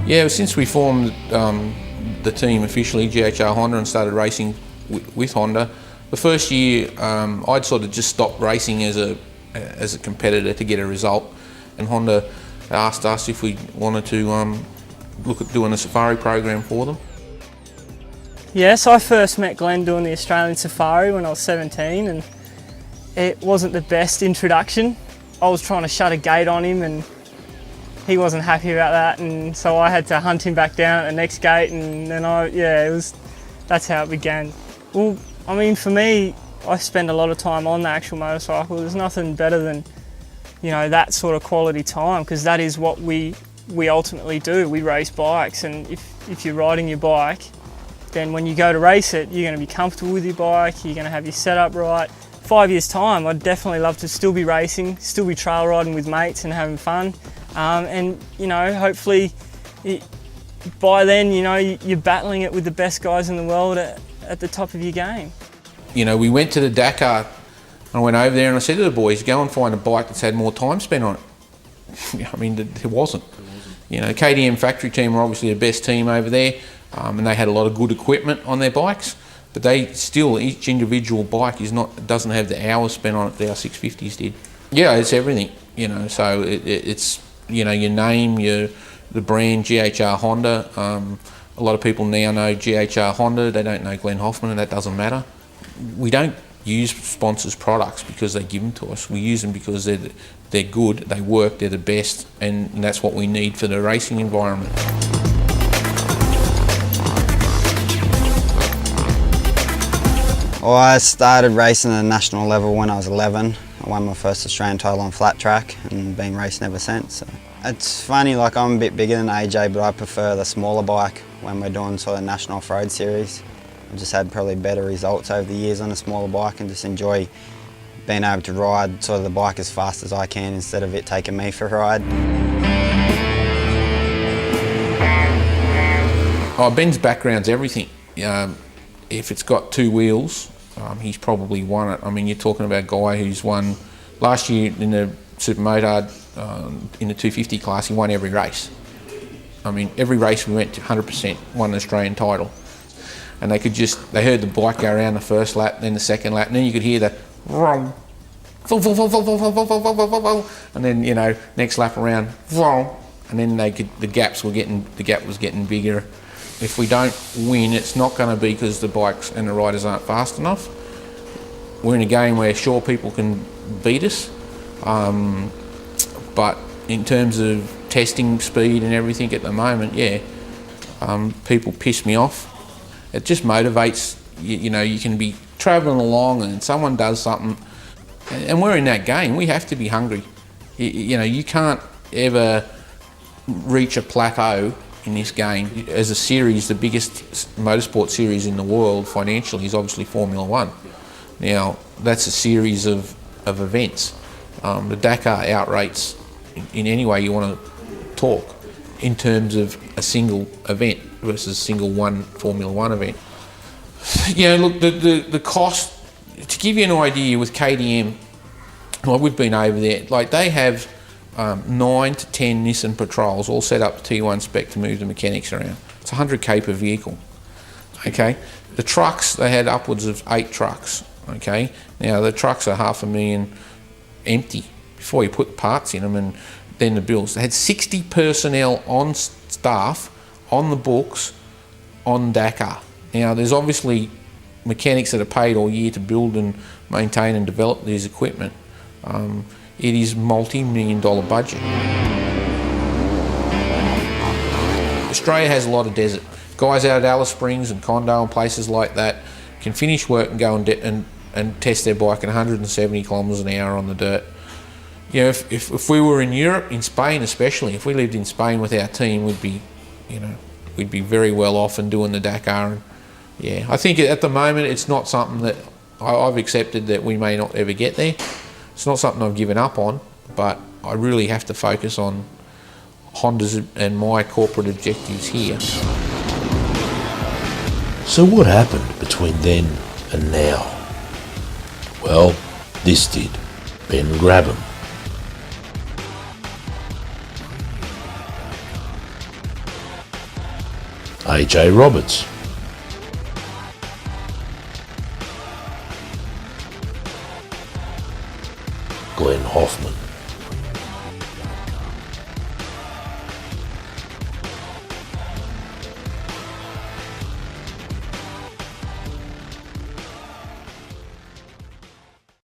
Yeah, since we formed the team officially, GHR Honda, and started racing with Honda, the first year I'd sort of just stopped racing as a competitor to get a result, and Honda asked us if we wanted to look at doing a safari program for them. Yes, I first met Glenn doing the Australian Safari when I was 17, and it wasn't the best introduction. I was trying to shut a gate on him and he wasn't happy about that, and so I had to hunt him back down at the next gate, and then that's how it began. Well, I mean, for me, I spend a lot of time on the actual motorcycle. There's nothing better than, you know, that sort of quality time, because that is what we ultimately do. We race bikes, and if you're riding your bike, then when you go to race it, you're going to be comfortable with your bike, you're going to have your setup right. 5 years' time, I'd definitely love to still be racing, still be trail riding with mates and having fun. And, you know, hopefully by then, you know, you're battling it with the best guys in the world at the top of your game. You know, we went to the Dakar. I went over there and I said to the boys, go and find a bike that's had more time spent on it. I mean, it wasn't. You know, KTM factory team were obviously the best team over there, and they had a lot of good equipment on their bikes, but they still, each individual bike doesn't have the hours spent on it that our 650s did. Yeah, it's everything, you know, so it's, you know, your name, the brand GHR Honda. A lot of people now know GHR Honda, they don't know Glenn Hoffman, and that doesn't matter. We don't use sponsors' products because they give them to us. We use them because they're good, they work, they're the best, and that's what we need for the racing environment. Well, I started racing at a national level when I was 11. I won my first Australian title on flat track and been racing ever since. So it's funny, like I'm a bit bigger than AJ, but I prefer the smaller bike when we're doing sort of national off-road series. I've just had probably better results over the years on a smaller bike, and just enjoy being able to ride sort of the bike as fast as I can instead of it taking me for a ride. Oh, Ben's background's everything. If it's got two wheels, he's probably won it. I mean, you're talking about a guy who's won last year in the Super Motard in the 250 class. He won every race. I mean, every race we went to 100% won an Australian title. And they heard the bike go around the first lap, then the second lap, and then you could hear the vroom, and then, you know, next lap around, and then the gap was getting bigger. If we don't win, it's not going to be because the bikes and the riders aren't fast enough. We're in a game where sure, people can beat us, but in terms of testing speed and everything at the moment, yeah, people piss me off. It just motivates, you know, you can be travelling along and someone does something, and we're in that game. We have to be hungry. You know, you can't ever reach a plateau in this game. As a series, the biggest motorsport series in the world financially is obviously Formula One. Now, that's a series of events. The Dakar outrates, in any way you want to talk, in terms of a single event versus single one Formula One event. You know, look, the cost, to give you an idea with KTM, like we've been over there, like they have 9 to 10 Nissan Patrols all set up to T1 spec to move the mechanics around. It's 100k per vehicle, okay? The trucks, they had upwards of 8 trucks, okay? Now the trucks are $500,000 empty before you put the parts in them and then the bills. They had 60 personnel on staff, on the books, on Dakar. Now there's obviously mechanics that are paid all year to build and maintain and develop these equipment. It is multi-million-dollar budget. Australia has a lot of desert. Guys out at Alice Springs and Condo and places like that can finish work and go and test their bike at 170 kilometres an hour on the dirt. You know, if we were in Europe, in Spain especially, if we lived in Spain with our team, we'd be very well off and doing the Dakar. And yeah, I think at the moment it's not something that I've accepted that we may not ever get there. It's not something I've given up on, but I really have to focus on Honda's and my corporate objectives here. So what happened between then and now? Well, this did. Ben Grabham. AJ Roberts, Glenn Hoffman.